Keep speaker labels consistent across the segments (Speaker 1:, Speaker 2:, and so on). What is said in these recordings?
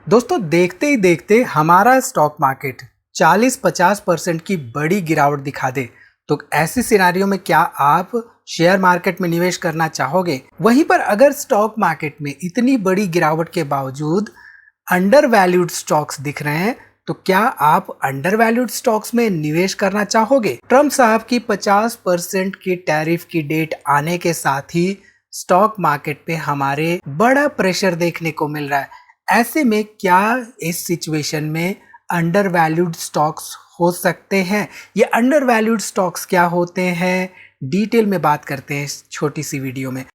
Speaker 1: दोस्तों देखते ही देखते हमारा स्टॉक मार्केट 40-50% की बड़ी गिरावट दिखा दे तो ऐसी सिनारियों में क्या आप शेयर मार्केट में निवेश करना चाहोगे? वहीं पर अगर स्टॉक मार्केट में इतनी बड़ी गिरावट के बावजूद अंडर वैल्यूड स्टॉक्स दिख रहे हैं तो क्या आप अंडर वैल्यूड स्टॉक्स में निवेश करना चाहोगे? ट्रम्प साहब की 50% की टैरिफ की डेट आने के साथ ही स्टॉक मार्केट पे हमारे बड़ा प्रेशर देखने को मिल रहा है। ऐसे में क्या इस सिचुएशन में अंडर वैल्यूड स्टॉक्स हो सकते हैं? ये अंडर वैल्यूड स्टॉक्स क्या होते हैं, डिटेल में बात करते हैं इस छोटी सी वीडियो में।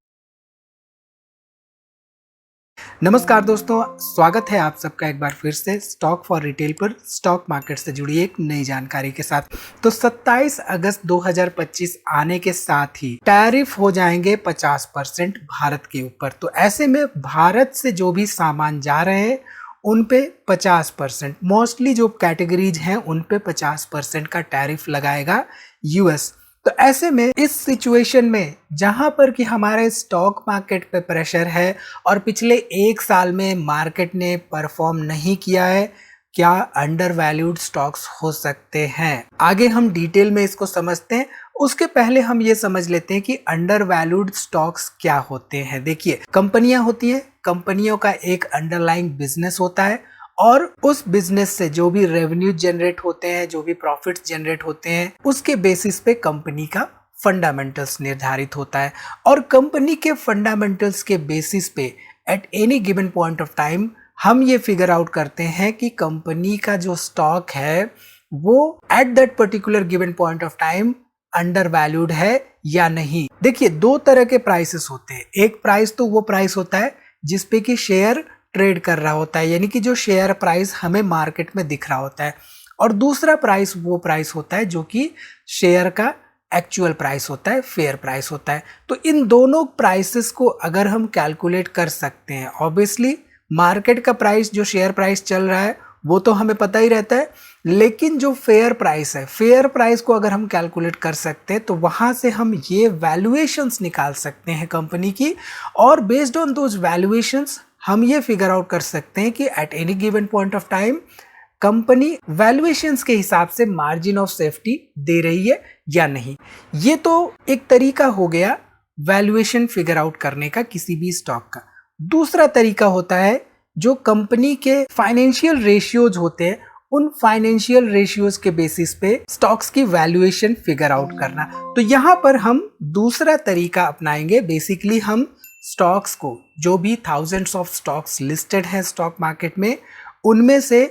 Speaker 1: नमस्कार दोस्तों, स्वागत है आप सबका एक बार फिर से स्टॉक फॉर रिटेल पर स्टॉक मार्केट से जुड़ी एक नई जानकारी के साथ। तो 27 अगस्त 2025 आने के साथ ही टैरिफ हो जाएंगे 50% भारत के ऊपर। तो ऐसे में भारत से जो भी सामान जा रहे हैं उन पे 50%, मोस्टली जो कैटेगरीज हैं उन पे 50% का टैरिफ लगाएगा यूएस। तो ऐसे में इस सिचुएशन में जहां पर कि हमारे स्टॉक मार्केट पे प्रेशर है और पिछले एक साल में मार्केट ने परफॉर्म नहीं किया है, क्या अंडर वैल्यूड स्टॉक्स हो सकते हैं? आगे हम डिटेल में इसको समझते हैं। उसके पहले हम ये समझ लेते हैं कि अंडर वैल्यूड स्टॉक्स क्या होते हैं। देखिए, कंपनियां होती है, कंपनियों का एक अंडरलाइंग बिजनेस होता है और उस बिजनेस से जो भी रेवेन्यू जनरेट होते हैं, जो भी प्रॉफिट्स जनरेट होते हैं, उसके बेसिस पे कंपनी का फंडामेंटल्स निर्धारित होता है। और कंपनी के फंडामेंटल्स के बेसिस पे at any given point of time हम ये फिगर आउट करते हैं कि कंपनी का जो स्टॉक है वो at that particular given point of time under valued है या नहीं। देखिए, दो तरह के प्राइसेस होते हैं। एक प्राइस तो वो प्राइस होता है जिसपे कि शेयर ट्रेड कर रहा होता है, यानी कि जो शेयर प्राइस हमें मार्केट में दिख रहा होता है, और दूसरा प्राइस वो प्राइस होता है जो कि शेयर का एक्चुअल प्राइस होता है, फेयर प्राइस होता है। तो इन दोनों प्राइसेस को अगर हम कैलकुलेट कर सकते हैं, ऑब्वियसली मार्केट का प्राइस जो शेयर प्राइस चल रहा है वो तो हमें पता ही रहता है, लेकिन जो फेयर प्राइस है, फेयर प्राइस को अगर हम कैलकुलेट कर सकते हैं तो वहां से हम ये वैल्यूएशंस निकाल सकते हैं कंपनी की, और बेस्ड ऑन दोज वैल्यूएशंस हम ये फिगर आउट कर सकते हैं कि at any given point of time company valuations के हिसाब से मार्जिन ऑफ सेफ्टी दे रही है या नहीं। ये तो एक तरीका हो गया वैल्यूएशन फिगर आउट करने का किसी भी स्टॉक का। दूसरा तरीका होता है जो कंपनी के फाइनेंशियल रेशियोज होते हैं, उन फाइनेंशियल रेशियोज के बेसिस पे स्टॉक्स की वैल्यूएशन फिगर आउट करना। तो यहां पर हम दूसरा तरीका अपनाएंगे। बेसिकली हम स्टॉक्स को, जो भी थाउजेंड्स ऑफ स्टॉक्स लिस्टेड हैं स्टॉक मार्केट में, उनमें से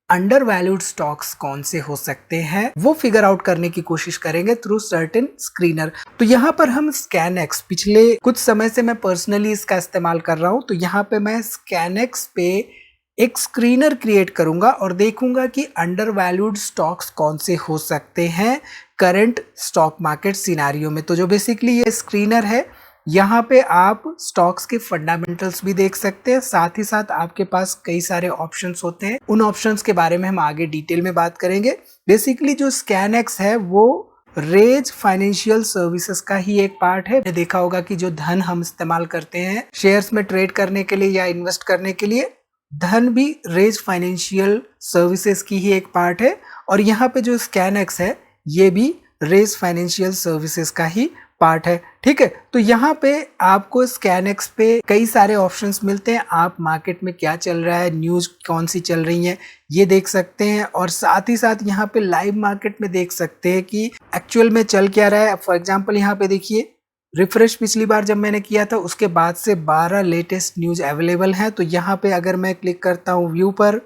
Speaker 1: अंडर वैल्यूड स्टॉक्स कौन से हो सकते हैं वो फिगर आउट करने की कोशिश करेंगे थ्रू सर्टेन स्क्रीनर। तो यहाँ पर हम स्कैनएक्स, पिछले कुछ समय से मैं पर्सनली इसका इस्तेमाल कर रहा हूँ, तो यहाँ पे मैं स्कैनएक्स पे एक स्क्रीनर क्रिएट करूंगा और देखूंगा कि अंडर वैल्यूड स्टॉक्स कौन से हो सकते हैं करंट स्टॉक मार्केट सिनारियो में। तो जो बेसिकली ये स्क्रीनर है, यहाँ पे आप स्टॉक्स के फंडामेंटल्स भी देख सकते हैं, साथ ही साथ आपके पास कई सारे ऑप्शंस होते हैं। उन ऑप्शंस के बारे में हम आगे डिटेल में बात करेंगे। बेसिकली जो स्कैनएक्स है वो रेज फाइनेंशियल सर्विसेज का ही एक पार्ट है। देखा होगा कि जो धन हम इस्तेमाल करते हैं शेयर्स में ट्रेड करने के लिए या इन्वेस्ट करने के लिए, धन भी रेज फाइनेंशियल सर्विसेज की ही एक पार्ट है, और यहाँ पे जो स्कैनएक्स है ये भी रेज फाइनेंशियल सर्विसेज का ही पार्ट है। ठीक है, तो यहाँ पे आपको स्कैनएक्स पे कई सारे ऑप्शंस मिलते हैं। आप मार्केट में क्या चल रहा है, न्यूज कौन सी चल रही है, ये देख सकते हैं, और साथ ही साथ यहाँ पे लाइव मार्केट में देख सकते हैं कि एक्चुअल में चल क्या रहा है। फॉर एग्जांपल यहाँ पे देखिए, रिफ्रेश पिछली बार जब मैंने किया था उसके बाद से 12 लेटेस्ट न्यूज अवेलेबल है। तो यहाँ पे अगर मैं क्लिक करता हूँ व्यू पर,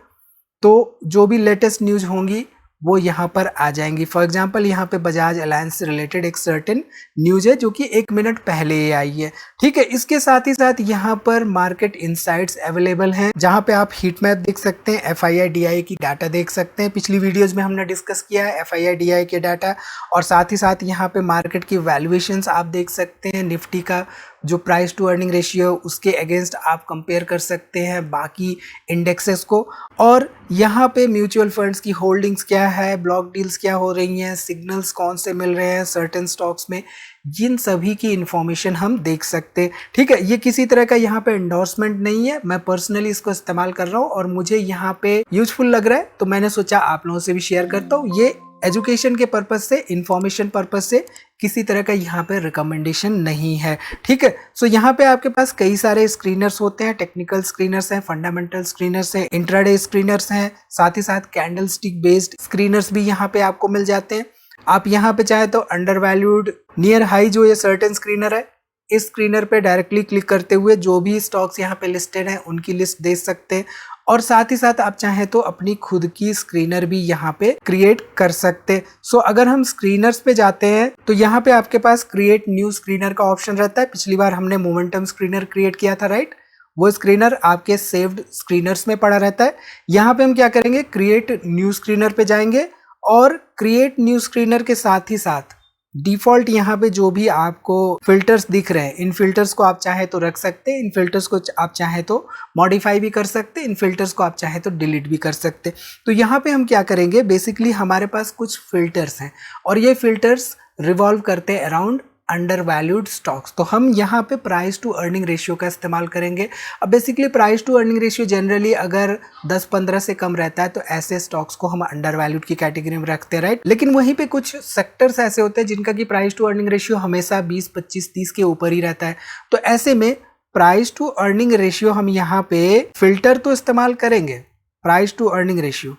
Speaker 1: तो जो भी लेटेस्ट न्यूज होंगी वो यहाँ पर आ जाएंगी। फॉर एग्जांपल यहाँ पे बजाज अलायंस से रिलेटेड एक सर्टेन न्यूज है जो कि 1 मिनट पहले ही आई है। ठीक है, इसके साथ ही साथ यहाँ पर मार्केट इनसाइट्स अवेलेबल हैं, जहाँ पे आप हीट मैप देख सकते हैं, एफआईआई डीआई की डाटा देख सकते हैं। पिछली वीडियोज में हमने डिस्कस किया है एफआईआई डीआई के डाटा, और साथ ही साथ यहाँ पे मार्केट की वैल्यूएशंस आप देख सकते हैं, निफ्टी का जो प्राइस टू अर्निंग रेशियो उसके अगेंस्ट आप कंपेयर कर सकते हैं बाकी इंडेक्सेस को। और यहाँ पे म्यूचुअल फंड्स की होल्डिंग्स क्या है, ब्लॉक डील्स क्या हो रही हैं, सिग्नल्स कौन से मिल रहे हैं सर्टेन स्टॉक्स में, जिन सभी की इंफॉर्मेशन हम देख सकते हैं। ठीक है, ये किसी तरह का यहाँ पे एंडोर्समेंट नहीं है, मैं पर्सनली इसको इस्तेमाल कर रहा हूँ और मुझे यहाँ पे यूजफुल लग रहा है, तो मैंने सोचा आप लोगों से भी शेयर करता हूँ। ये एजुकेशन के पर्पज से, इंफॉर्मेशन पर्पज से किसी तरह का यहाँ पे रिकमेंडेशन नहीं है। ठीक है, सो यहाँ पे आपके पास कई सारे स्क्रीनर्स होते हैं, टेक्निकल स्क्रीनर्स हैं, फंडामेंटल स्क्रीनर्स हैं, इंट्राडे स्क्रीनर्स हैं, साथ ही साथ कैंडल स्टिक बेस्ड स्क्रीनर्स भी यहाँ पे आपको मिल जाते हैं। आप यहाँ पे चाहे तो अंडर वैल्यूड नियर हाई जो ये सर्टेन स्क्रीनर है, इस स्क्रीनर पे डायरेक्टली क्लिक करते हुए जो भी स्टॉक्स यहाँ पे लिस्टेड हैं उनकी लिस्ट देख सकते हैं। और साथ ही साथ आप चाहें तो अपनी खुद की स्क्रीनर भी यहाँ पे क्रिएट कर सकते हैं। सो अगर हम स्क्रीनर्स पे जाते हैं तो यहाँ पे आपके पास क्रिएट न्यू स्क्रीनर का ऑप्शन रहता है। पिछली बार हमने मोमेंटम स्क्रीनर क्रिएट किया था, राइट, वो स्क्रीनर आपके सेव्ड स्क्रीनर्स में पड़ा रहता है। यहाँ पे हम क्या करेंगे, क्रिएट न्यू स्क्रीनर पे जाएंगे और क्रिएट न्यू स्क्रीनर के साथ ही साथ डिफॉल्ट यहाँ पे जो भी आपको फिल्टर्स दिख रहे हैं, इन फिल्टर्स को आप चाहे तो रख सकते हैं, इन फिल्टर्स को आप चाहे तो मॉडिफाई भी कर सकते हैं, इन फिल्टर्स को आप चाहे तो डिलीट भी कर सकते हैं। तो यहाँ पे हम क्या करेंगे, बेसिकली हमारे पास कुछ फिल्टर्स हैं और ये फिल्टर्स रिवॉल्व करते हैं अराउंड अंडर वैल्यूड स्टॉक्स। तो हम यहाँ पे प्राइस टू अर्निंग रेशियो का इस्तेमाल करेंगे। अब basically price to earning ratio generally अगर 10-15 से कम रहता है तो ऐसे स्टॉक्स को हम अंडर वैल्यूड की कैटेगरी में रखते हैं, राइट। लेकिन वहीं पे कुछ सेक्टर्स ऐसे होते हैं जिनका कि प्राइस टू अर्निंग रेशियो हमेशा 20, 25, 30 के ऊपर ही रहता है। तो ऐसे में प्राइस टू अर्निंग रेशियो हम यहाँ पे फिल्टर तो इस्तेमाल करेंगे, प्राइस टू अर्निंग रेशियो,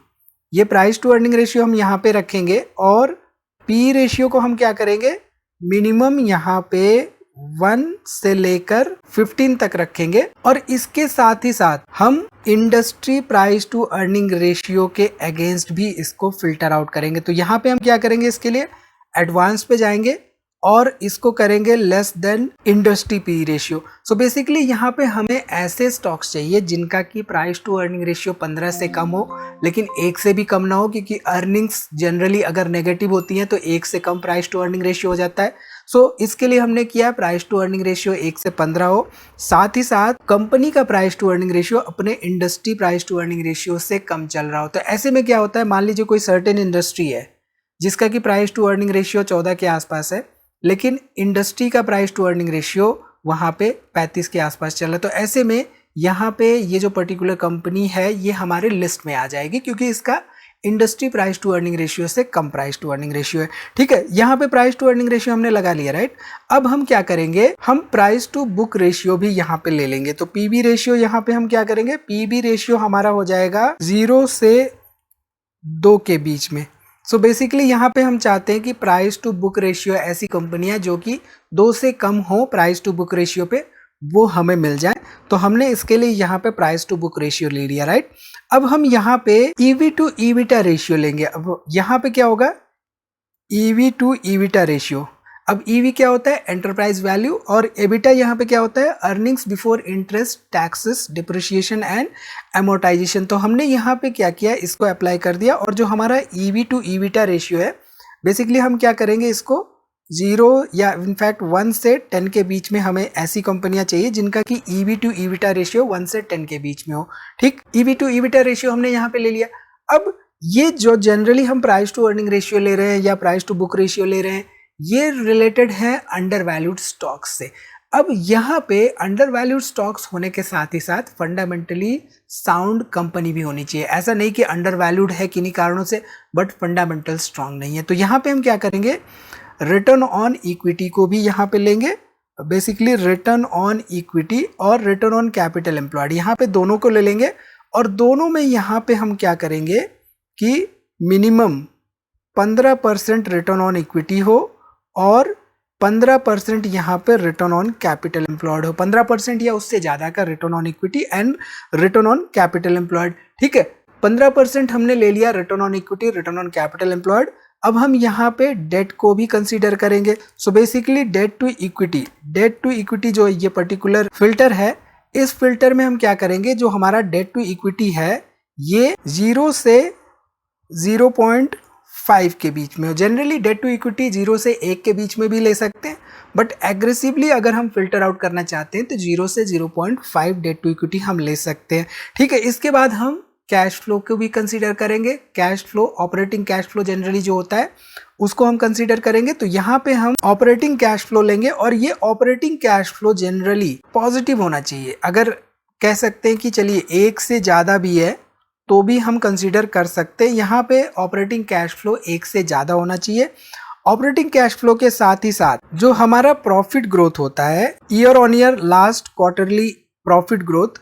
Speaker 1: ये प्राइस टू अर्निंग रेशियो हम यहाँ पे रखेंगे और पी रेशियो को हम क्या करेंगे, मिनिमम यहाँ पे 1 से लेकर 15 तक रखेंगे। और इसके साथ ही साथ हम industry price to earning ratio के अगेंस्ट भी इसको फिल्टर आउट करेंगे। तो यहाँ पे हम क्या करेंगे, इसके लिए एडवांस पे जाएंगे और इसको करेंगे less than industry P ratio. So basically यहाँ पे हमें ऐसे स्टॉक्स चाहिए जिनका की प्राइस टू अर्निंग रेशियो 15 से कम हो, लेकिन 1 से भी कम ना हो, क्योंकि अर्निंग्स जनरली अगर नेगेटिव होती हैं तो 1 से कम प्राइस टू अर्निंग रेशियो हो जाता है। सो इसके लिए हमने किया प्राइस टू अर्निंग रेशियो 1 से 15 हो, साथ ही साथ कंपनी का प्राइस टू अर्निंग रेशियो अपने industry price to earning ratio से कम चल रहा हो। तो ऐसे में क्या होता है, मान लीजिए कोई सर्टेन इंडस्ट्री है जिसका कि प्राइस टू अर्निंग रेशियो 14 के आसपास है, लेकिन इंडस्ट्री का प्राइस टू अर्निंग रेशियो वहाँ पे 35 के आसपास चल रहा है। तो ऐसे में यहाँ पे ये जो पर्टिकुलर कंपनी है ये हमारे लिस्ट में आ जाएगी, क्योंकि इसका industry price to earning ratio से कम प्राइस टू अर्निंग रेशियो है। ठीक है, यहाँ पे प्राइस टू अर्निंग रेशियो हमने लगा लिया, राइट। अब हम क्या करेंगे, हम प्राइस टू बुक रेशियो भी यहाँ पे ले लेंगे। तो पीबी रेशियो यहाँ पे हम क्या करेंगे, पीबी रेशियो हमारा हो जाएगा 0 से 2 के बीच में। सो बेसिकली यहाँ पे हम चाहते हैं कि प्राइस टू बुक रेशियो ऐसी कंपनियां जो कि 2 से कम हो प्राइस टू बुक रेशियो पे, वो हमें मिल जाए। तो हमने इसके लिए यहाँ पे प्राइस टू बुक रेशियो ले लिया, राइट। अब हम यहाँ पे ईवी टू ईविटा रेशियो लेंगे। अब यहाँ पे क्या होगा, ईवी टू ईविटा रेशियो। अब ईवी क्या होता है, एंटरप्राइज वैल्यू, और एबिटा यहाँ पे क्या होता है, earnings before interest taxes depreciation and amortisation. तो हमने यहाँ पे क्या किया, इसको अप्लाई कर दिया। और जो हमारा ईवी टू ईविटा रेशियो है, बेसिकली हम क्या करेंगे, इसको 0 या इनफैक्ट 1 से 10 के बीच में हमें ऐसी कंपनियां चाहिए जिनका कि ईवी टू ईविटा रेशियो 1 से 10 के बीच में हो। ठीक, ईवी टू ईविटा रेशियो हमने यहाँ पे ले लिया। अब ये जो जनरली हम प्राइस टू अर्निंग रेशियो ले रहे हैं या प्राइस टू बुक रेशियो ले रहे हैं, ये रिलेटेड है अंडर वैल्यूड स्टॉक्स से। अब यहाँ पे अंडर वैल्यूड स्टॉक्स होने के साथ ही साथ फंडामेंटली साउंड कंपनी भी होनी चाहिए। ऐसा नहीं कि अंडर वैल्यूड है किन्हीं कारणों से बट फंडामेंटल स्ट्रांग नहीं है। तो यहाँ पे हम क्या करेंगे, रिटर्न ऑन इक्विटी को भी यहाँ पे लेंगे। बेसिकली रिटर्न ऑन इक्विटी और रिटर्न ऑन कैपिटल एम्प्लॉयड, यहाँ पे दोनों को ले लेंगे। और दोनों में यहाँ पे हम क्या करेंगे कि मिनिमम 15% रिटर्न ऑन इक्विटी हो और 15% यहाँ पे रिटर्न ऑन कैपिटल एम्प्लॉयड हो। 15% या उससे ज़्यादा का return on equity and return on capital employed. ठीक है, 15% हमने ले लिया return on equity, return on capital employed. अब हम यहाँ पे डेट को भी कंसीडर करेंगे। So basically debt to equity जो ये पर्टिकुलर फिल्टर है, इस फिल्टर में हम क्या करेंगे, जो हमारा डेट टू इक्विटी है ये 0 से 5 के बीच में हो। जनरली डेट टू इक्विटी 0 से 1 के बीच में भी ले सकते हैं, बट एग्रेसिवली अगर हम फिल्टर आउट करना चाहते हैं तो 0 से 0.5 डेट टू इक्विटी हम ले सकते हैं। ठीक है, इसके बाद हम कैश फ्लो को भी कंसीडर करेंगे। Cash flow, operating cash flow generally जो होता है उसको हम कंसीडर करेंगे। तो यहाँ पे हम ऑपरेटिंग कैश फ्लो लेंगे और ये operating cash flow generally positive होना चाहिए। अगर कह सकते हैं कि चलिए 1 से ज़्यादा भी है तो भी हम कंसीडर कर सकते हैं। यहाँ पे ऑपरेटिंग कैश फ्लो 1 से ज़्यादा होना चाहिए। ऑपरेटिंग कैश फ्लो के साथ ही साथ जो हमारा प्रॉफिट ग्रोथ होता है, year on year last quarterly profit growth,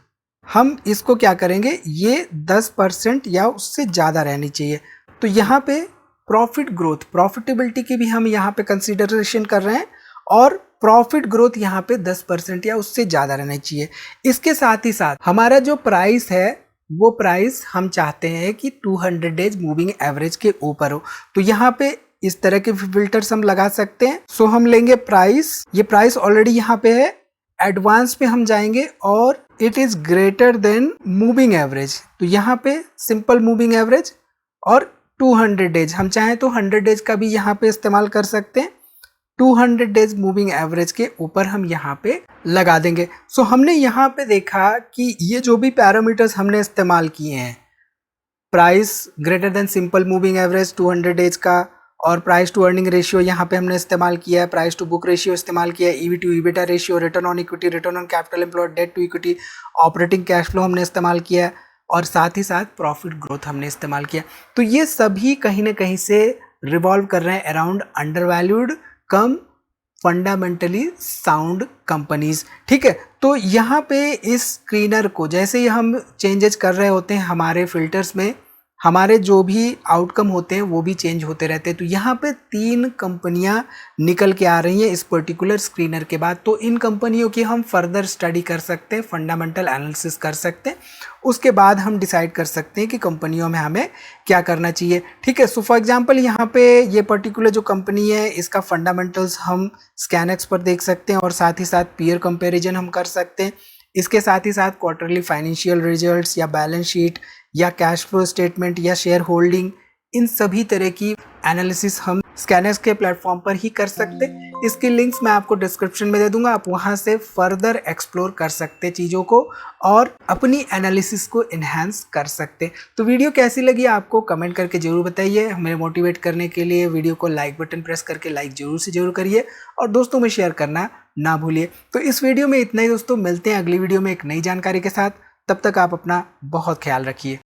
Speaker 1: हम इसको क्या करेंगे, ये 10% या उससे ज़्यादा रहनी चाहिए। तो यहाँ पे प्रॉफिट ग्रोथ, प्रॉफिटेबिलिटी की भी हम यहाँ पे कंसीडरेशन कर रहे हैं और प्रॉफिट ग्रोथ यहाँ पे 10% या उससे ज़्यादा रहना चाहिए। इसके साथ ही साथ हमारा जो प्राइस है वो प्राइस हम चाहते हैं कि 200 डेज मूविंग एवरेज के ऊपर हो। तो यहाँ पे इस तरह के फिल्टर्स हम लगा सकते हैं। सो हम लेंगे प्राइस, ये प्राइस ऑलरेडी यहाँ पे है, एडवांस पे हम जाएंगे और it is greater than moving average. तो यहाँ पे सिंपल मूविंग एवरेज और 200 डेज, हम चाहें तो 100 डेज का भी यहाँ पे इस्तेमाल कर सकते हैं। 200 डेज मूविंग एवरेज के ऊपर हम यहाँ पे लगा देंगे। सो हमने यहाँ पे देखा कि ये जो भी पैरामीटर्स हमने इस्तेमाल किए हैं, price greater than simple moving average 200 days का, और प्राइस टू अर्निंग रेशियो यहाँ पे हमने इस्तेमाल किया है, प्राइस टू बुक रेशियो इस्तेमाल किया है, EV to EBITDA ratio, return on equity, return on capital employed, debt to equity, operating cash flow हमने इस्तेमाल किया है और साथ ही साथ प्रॉफिट ग्रोथ हमने इस्तेमाल किया। तो ये सभी कहीं ना कहीं से रिवॉल्व कर रहे हैं अराउंड अंडर वैल्यूड कम फंडामेंटली साउंड कंपनीज। ठीक है, तो यहाँ पे इस स्क्रीनर को जैसे ही हम चेंजेस कर रहे होते हैं हमारे फिल्टर्स में, हमारे जो भी आउटकम होते हैं वो भी चेंज होते रहते हैं। तो यहाँ पे 3 कंपनियां निकल के आ रही हैं इस पर्टिकुलर स्क्रीनर के बाद। तो इन कंपनियों की हम फर्दर स्टडी कर सकते हैं, फंडामेंटल एनालिसिस कर सकते हैं, उसके बाद हम डिसाइड कर सकते हैं कि कंपनियों में हमें क्या करना चाहिए। ठीक है, सो फॉर एग्जांपल यहाँ पे ये पर्टिकुलर जो कंपनी है इसका फंडामेंटल्स हम स्कैनएक्स पर देख सकते हैं और साथ ही साथ पीयर कंपेरिजन हम कर सकते हैं। इसके साथ ही साथ क्वार्टरली फाइनेंशियल रिजल्ट्स या बैलेंस शीट या कैश फ्लो स्टेटमेंट या शेयर होल्डिंग, इन सभी तरह की एनालिसिस हम स्कैनर्स के प्लेटफॉर्म पर ही कर सकते हैं। इसकी लिंक्स मैं आपको डिस्क्रिप्शन में दे दूंगा, आप वहां से फर्दर एक्सप्लोर कर सकते हैं चीज़ों को और अपनी एनालिसिस को इन्हांस कर सकते हैं। तो वीडियो कैसी लगी आपको कमेंट करके जरूर बताइए। हमें मोटिवेट करने के लिए वीडियो को लाइक बटन प्रेस करके लाइक जरूर से जरूर करिए और दोस्तों में शेयर करना ना भूलिए। तो इस वीडियो में इतना ही दोस्तों, मिलते हैं अगली वीडियो में एक नई जानकारी के साथ। तब तक आप अपना बहुत ख्याल रखिए।